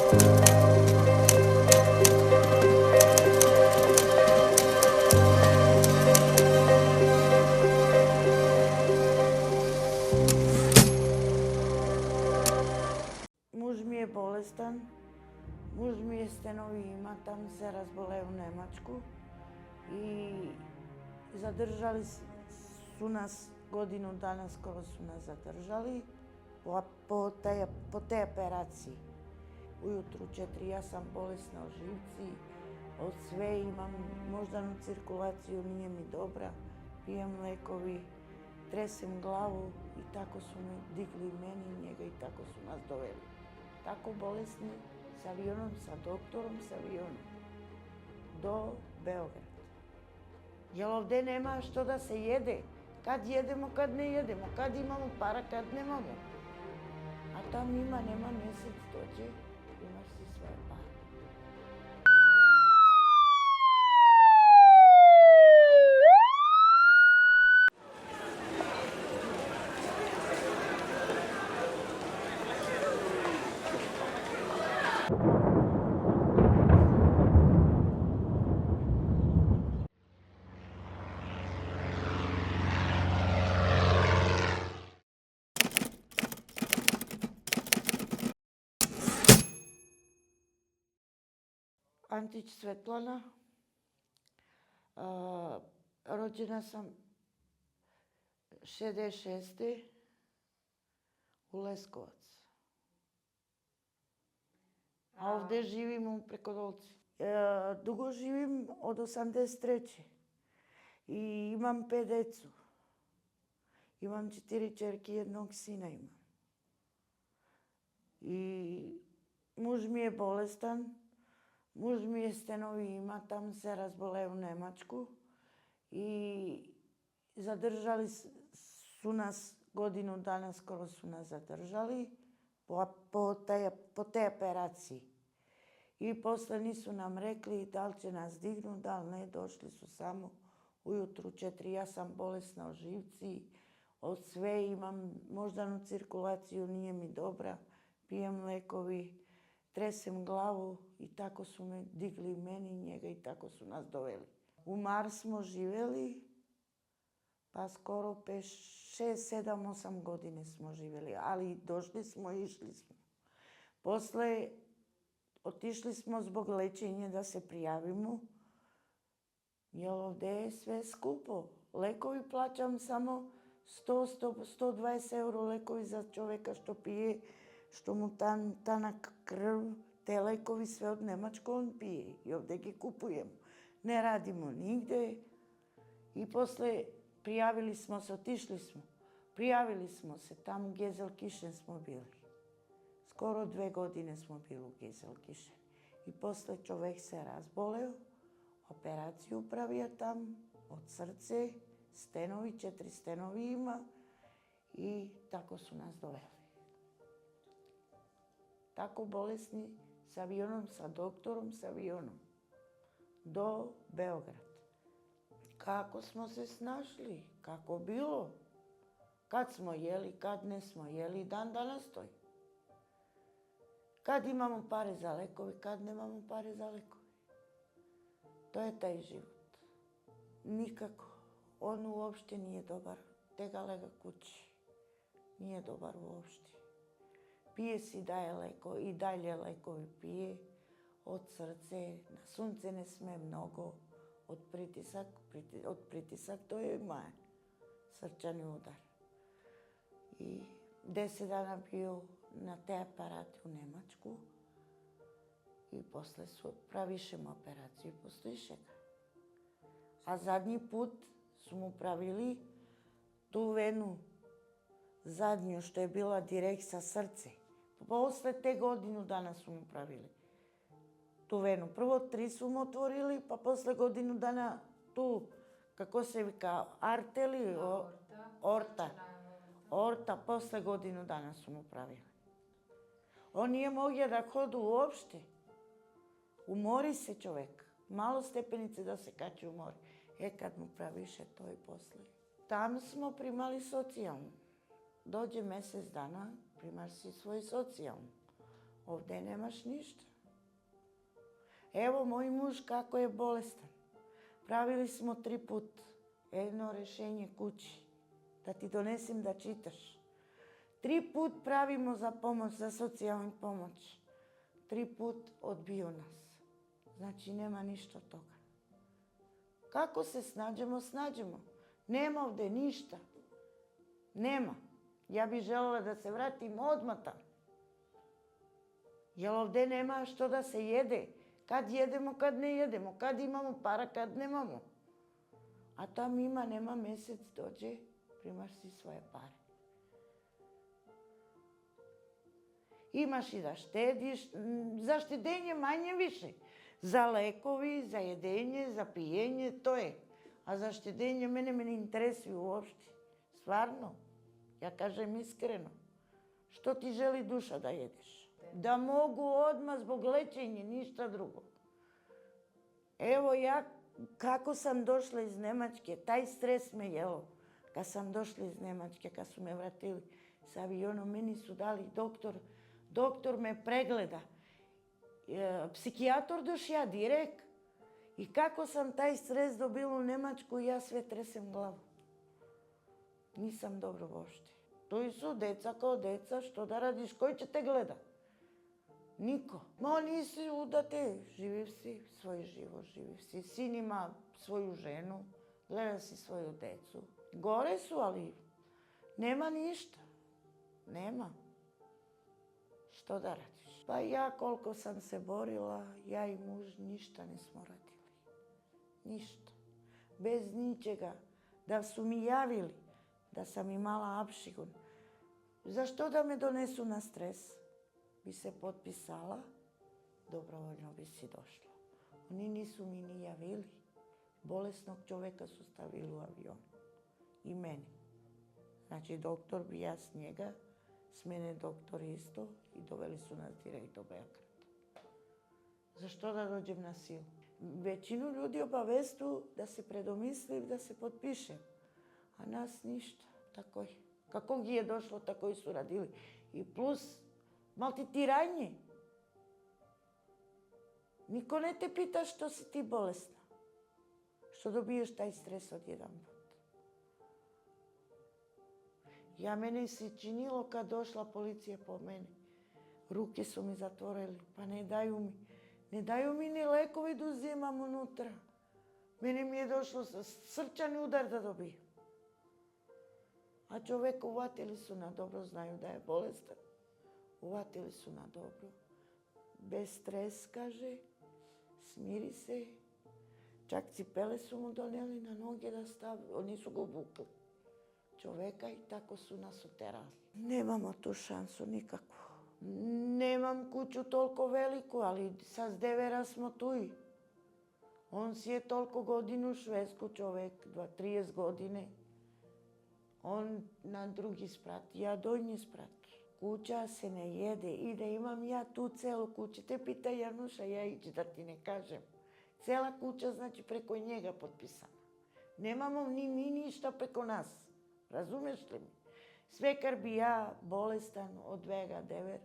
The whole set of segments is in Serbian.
Muž mi je bolestan, muž mi je stenovi ima, tam se razboleo u Nemačku i zadržali su nas godinu dana, skoro su nas zadržali po te operaciji. Ujutru 4, ja sam bolesna o živci, od sve imam moždanu cirkulaciju, nije mi dobra, pijem lekovi, tresem glavu i tako su me digli meni i njega i tako su nas doveli. Tako bolesni, s avionom, sa doktorom, s avionom, do Beograda. Jer ovdje nema što da se jede. Kad jedemo, kad ne jedemo, kad imamo para, kad nemamo. A tam nema mjesec dođe, imaš si svoje para. Antić Svetlana, rođena sam 66. u Leskovac. A ovdje živim u Prekodolci. Dugo živim od 83. I imam 5 decu. Imam 4 čerke, 1 sina imam. I muž mi je bolestan, muž mi je stenovi ima, tam se razboleo u Nemačku i zadržali su nas godinu dana, skoro su nas zadržali po te operaciji. I posle nisu nam rekli da li će nas dignuti, da li ne, došli su samo ujutru 4, ja sam bolesna o živci, od sve imam moždanu cirkulaciju, nije mi dobra, pijem lekovi, tresem glavu i tako su me digli meni i njega i tako su nas doveli. U Mars smo živjeli, pa skoro 5, 6, 7, 8 godine smo živjeli, ali došli smo i išli smo. Posle otišli smo zbog lečenja da se prijavimo, jer ovdje je sve skupo. Lekovi plaćam samo 120 euro lekovi za čovjeka što pije, što mu tanak krv, te lekovi sve od Nemačko on pije i ovdje gi kupujemo. Ne radimo nigde i posle prijavili smo se, otišli smo. Prijavili smo se, tamo u Gelsenkirchen smo bili. Skoro 2 godine smo bili u Gelsenkirchen. I posle čovjek se razboleo, operaciju pravio tam, od srce, stenovi, 4 stenovi ima i tako su nas doveli. Tako bolesni, s avionom, sa doktorom, s avionom, do Beograda. Kako smo se snašli, kako bilo, kad smo jeli, kad ne smo jeli, dan danas stoji. Kad imamo pare za lekovi, kad nemamo pare za lekovi. To je taj život. Nikako. On uopšte nije dobar. Tega lega kući. Nije dobar uopšte. Pije si i dalje lekovi pije. Od srce, na sunce ne sme mnogo. Od pritisak to je ima srčani udar. I 10 dana bio na te aparate u Nemačku i posle pravišem operaciju i posle ga. A zadnji put su mu pravili tu venu zadnju što je bila direkt sa srce. Posle te godinu dana su mu pravili tu venu. Prvo 3 su mu otvorili, pa posle godinu dana tu, kako se vika, arteli, orta, posle godinu dana su mu pravili. On nije mogao da hodu uopšte. Umori se čovek. Malo stepenice da se kači u more. Kad mu praviše to i posle. Tam smo primali socijalnu. Dođe mesec dana, primaš si svoj socijalnu. ovdje nemaš ništa. Evo moj muž kako je bolestan. Pravili smo 3 put jedno rješenje kući, da ti donesem da čitaš. 3 put pravimo za pomoć, za socijalnu pomoć. 3 put odbio nas. Znači nema ništa od toga. Kako se snađemo, snađemo. Nema ovdje ništa. Nema. Ja bih željela da se vratim odmah tamo. Jer ovdje nema što da se jede. Kad jedemo, kad ne jedemo. Kad imamo para, kad nemamo. A tam nema mjesec, dođe, primaš si svoje pare. Imaš i da štediš, za štedenje manje više. Za lekovi, za jedenje, za pijenje, to je. A za štedenje mene ne interesuju uopšte. Stvarno. Ja kažem iskreno. Što ti želi duša da jedeš? Da mogu odmah zbog lečenja, ništa drugo. Evo ja, kako sam došla iz Njemačke, taj stres me jelo. Kad sam došla iz Njemačke, kad su me vratili s avionom, meni su dali doktor me pregleda. Psihijator došja direkt. I kako sam taj stres dobila u Njemačku, ja sve tresem glavu. Nisam dobro uopšte. Tu su deca kao deca, što da radiš, koji će te gledat? Niko. Ma nisi udate, živiv si svoj život, živiv si. Sin ima svoju ženu, gleda si svoju decu. Gore su, ali nema ništa. Nema. Što da radiš? Pa ja koliko sam se borila, ja i muž ništa nismo radili. Ništa. Bez ničega. Da su mi javili da sam imala apšigun. Zašto da me donesu na stres? Bi se potpisala, dobrovoljno bi si došla. Oni nisu mi ni javili. Bolesnog čovjeka su stavili u avion. I mene. Znači doktor bi ja s njega, s mene doktor isto i doveli su nas direkt do Beograda. Zašto da dođem na silu? Većinu ljudi obavestu da se predomisli, da se potpiše. A nas ništa. Tako je. Kako je došlo, tako i su radili. I plus maltretiranje. Niko ne te pita što si ti bolesna. Što dobiješ taj stres odjedan put. Meni se činilo kad došla policija po mene. Ruke su mi zatvorili, pa ne daju mi ni lekovi da uzimam unutra. Meni mi je došlo srčani udar da dobijem. A čovjeka uvatili su na dobro, znaju da je bolestan. Uvatili su na dobro. Bez stres, kaže, smiri se. Čak cipele su mu donijeli na noge da stavi, oni su ga obukli. Čovjeka i tako su nas uterali. Nemamo tu šansu nikakvu. Nemam kuću toliko veliku, ali sa devera smo tu. On si je toliko godinu u Švedsku, čovjek, 30 godine. On na drugi sprat, ja donji sprat. Kuća se ne jede i da imam ja tu celu kuću. Te pita Januša, ja ići da ti ne kažem. Cela kuća znači preko njega potpisana. Nemamo ni mi ništa preko nas. Razumeš li mi? Sve kar bi ja bolestan od vega dever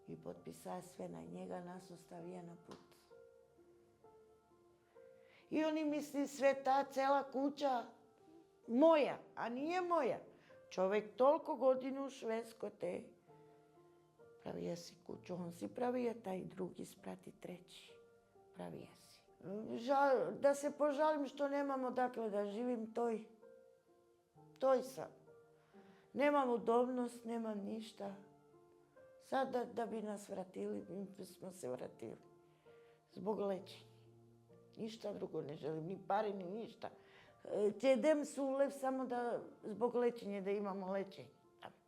i potpisala sve na njega, nas ostavija na put. I oni misli sve ta cela kuća moja, a nije moja. Čovjek toliko godinu u Švedskoj te pravija si kuću. On si pravija taj drugi sprat i treći. Pravija si. Da se požalim što nemam odakle da živim, toj sam. Nemam udobnost, nemam ništa. Sad da bi nas vratili, mi smo se vratili. Zbog lečenja. Ništa drugo ne želim, ni pare, ni ništa. Ćedem sulev samo da zbog lečenja, da imamo lečenje.